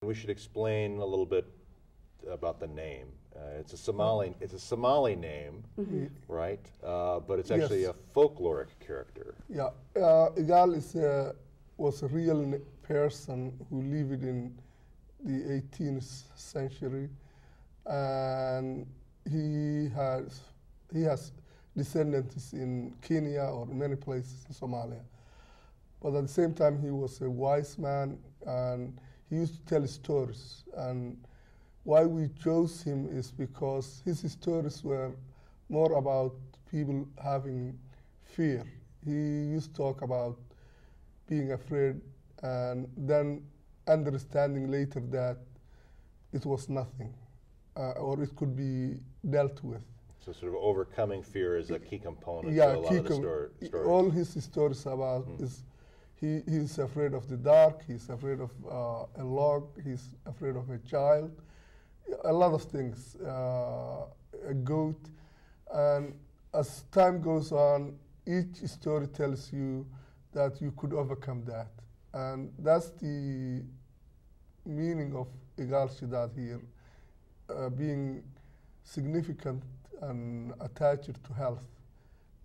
We should explain a little bit about the name. It's a Somali name, right? But it's actually Yes. a folkloric character. Yeah, Egal was a real person who lived in the 18th century, and he has descendants in Kenya or many places in Somalia. But at the same time, he was a wise man, and he used to tell stories. And why we chose him is because his stories were more about people having fear. He used to talk about being afraid and then understanding later that it was nothing, or it could be dealt with. So sort of overcoming fear is a key component Yeah, to a lot of the stories. all his stories about is he's afraid of the dark, he's afraid of a log, he's afraid of a child, a lot of things, a goat. And as time goes on, each story tells you that you could overcome that. And that's the meaning of Egal Shidad here, being significant and attached to health,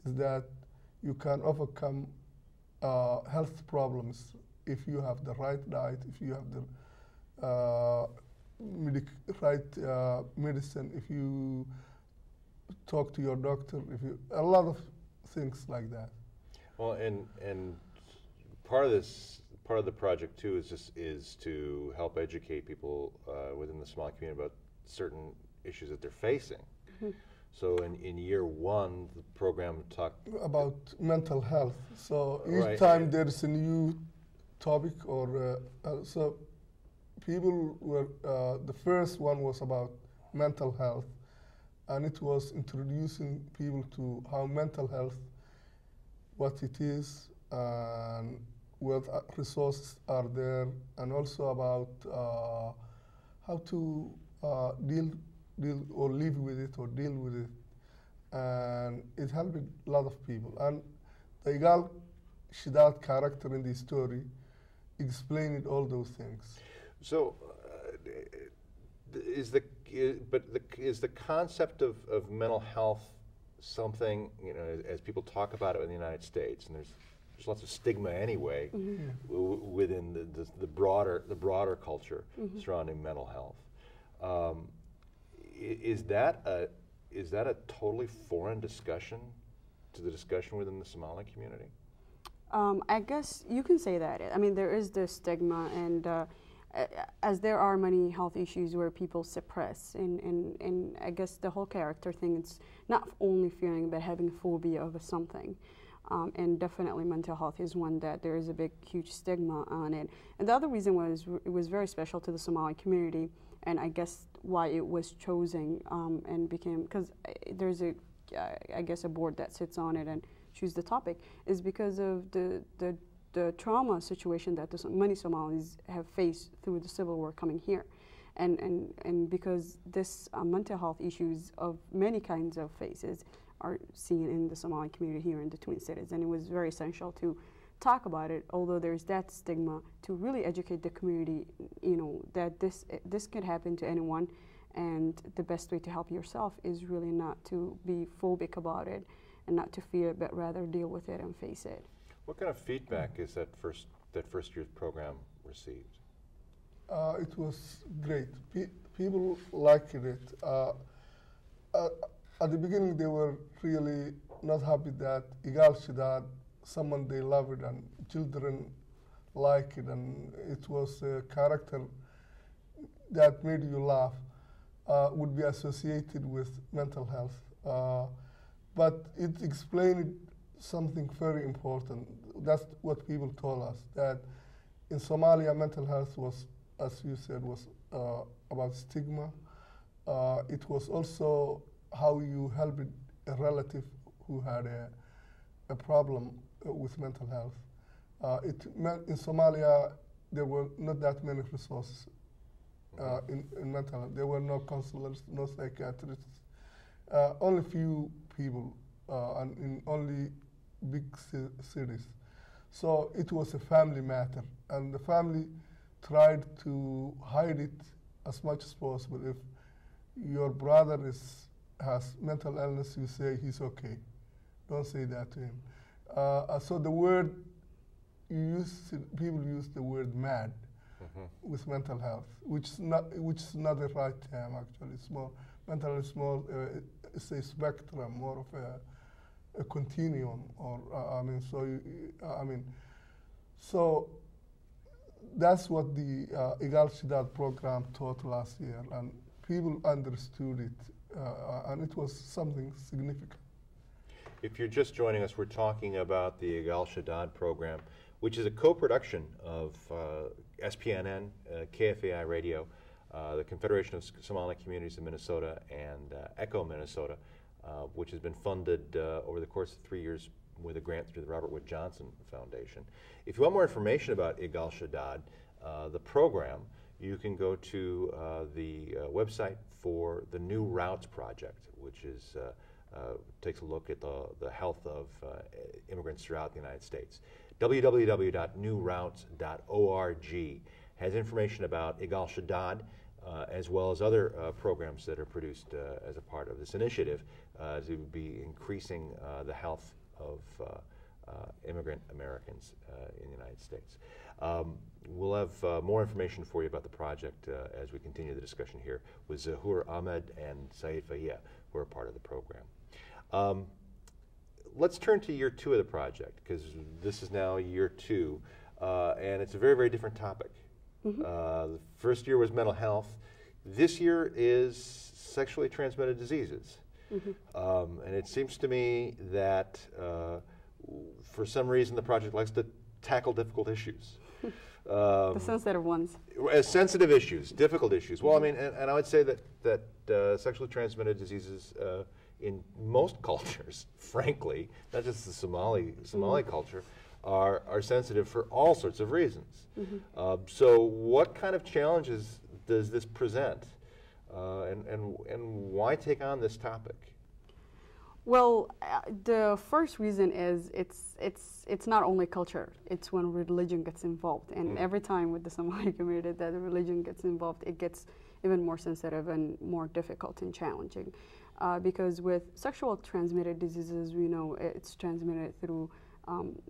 is that you can overcome health problems if you have the right diet, if you have the right medicine, if you talk to your doctor, a lot of things like that. Well, and part of the project too is to help educate people within the Somali community about certain issues that they're facing. So in year one, the program talked about mental health. So each Right. time there is a new topic, or so people were. The first one was about mental health, and it was introducing people to how mental health, what it is, and what resources are there, and also about how to deal or live with it or deal with it. And it helped a lot of people. And the Egal Shidad character in the story explained all those things. So, is the concept of mental health something, you know, as people talk about it in the United States, and there's lots of stigma anyway within the broader culture surrounding mental health. Is that a totally foreign discussion to the discussion within the Somali community? I guess you can say that. I mean, there is this stigma, and as there are many health issues where people suppress, and I guess the whole character thing, it's not only fearing, but having phobia of something. And definitely mental health is one that there is a big, huge stigma on it. And the other reason was it was very special to the Somali community, and I guess why it was chosen and became, because there's I guess a board that sits on it and choose the topic, is because of the trauma situation that many Somalis have faced through the civil war coming here. And because this mental health issues of many kinds of faces are seen in the Somali community here in the Twin Cities, and it was very essential to talk about it, although there's that stigma, to really educate the community, you know, that this could happen to anyone, and the best way to help yourself is really not to be phobic about it and not to fear it, but rather deal with it and face it. What kind of feedback is that first year's program received? It was great. People liked it. At the beginning, they were really not happy that Egal Shidad, someone they loved and children like it, and it was a character that made you laugh, would be associated with mental health. But it explained something very important. That's what people told us, that in Somalia, mental health was, as you said, was about stigma. It was also how you helped a relative who had a problem with mental health. In Somalia, there were not that many resources in mental health. There were no counselors, no psychiatrists, only few people, and in only big cities. So it was a family matter, and the family tried to hide it as much as possible. If your brother has mental illness, you say he's okay. Don't say that to him. So the word people use the word mad with mental health, which is not the right term actually. It's more mental is more it's a spectrum, more of a continuum, or so that's what the Egal Shidad program taught last year, and people understood it, and it was something significant. If you're just joining us, we're talking about the Egal Shidad program, which is a co-production of SPNN, KFAI Radio, the Confederation of Somali Communities of Minnesota, and ECHO Minnesota, which has been funded over the course of 3 years with a grant through the Robert Wood Johnson Foundation. If you want more information about Egal Shidad, the program, you can go to the website for the New Routes Project, which is takes a look at the health of immigrants throughout the United States. www.newroutes.org has information about Egal Shidad, as well as other programs that are produced as a part of this initiative to be increasing the health of immigrant Americans in the United States. We'll have more information for you about the project as we continue the discussion here with Zuhur, Ahmed, and Saeed Fahia, who are part of the program. Let's turn to year 2 of the project, because this is now year 2, and it's a very, very different topic. The first year was mental health. This year is sexually transmitted diseases. And it seems to me that for some reason the project likes to tackle difficult issues. The sensitive ones. Sensitive issues, difficult issues. Well, I mean, and I would say that sexually transmitted diseases in most cultures, frankly, not just the Somali culture, are sensitive for all sorts of reasons. So what kind of challenges does this present, and why take on this topic? Well, the first reason is it's not only culture, it's when religion gets involved. And every time with the Somali community that the religion gets involved, it gets even more sensitive and more difficult and challenging. Because with sexual transmitted diseases, we know it's transmitted through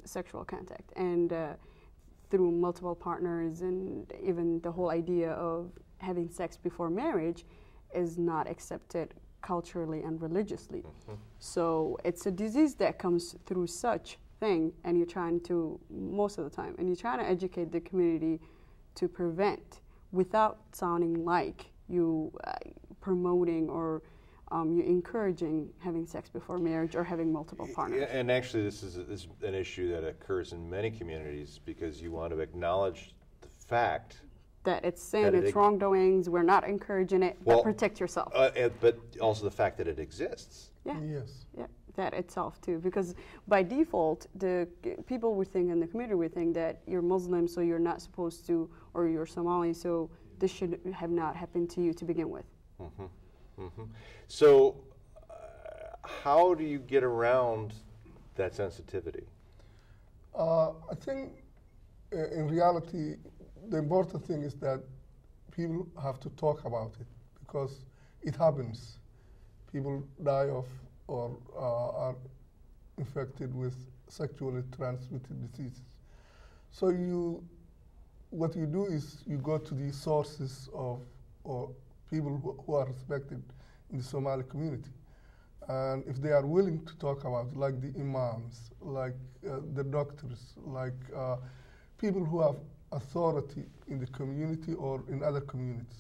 sexual contact and through multiple partners, and even the whole idea of having sex before marriage is not accepted culturally and religiously. So it's a disease that comes through such thing, and you're trying to, most of the time, and you're trying to educate the community to prevent without sounding like you promoting or you're encouraging having sex before marriage or having multiple partners. And actually this is an issue that occurs in many communities, because you want to acknowledge the fact that it's sin, it's wrongdoings, we're not encouraging it, but protect yourself. But also the fact that it exists. Yeah. Yes. Yeah, that itself too, because by default, the people would think in the community would think that you're Muslim, so you're not supposed to, or you're Somali, so this should have not happened to you to begin with. So how do you get around that sensitivity? I think in reality, the important thing is that people have to talk about it, because it happens. People die of or are infected with sexually transmitted diseases. So what you do is you go to the sources of or people who are respected in the Somali community. And if they are willing to talk about it, like the imams, like the doctors, like people who have authority in the community or in other communities,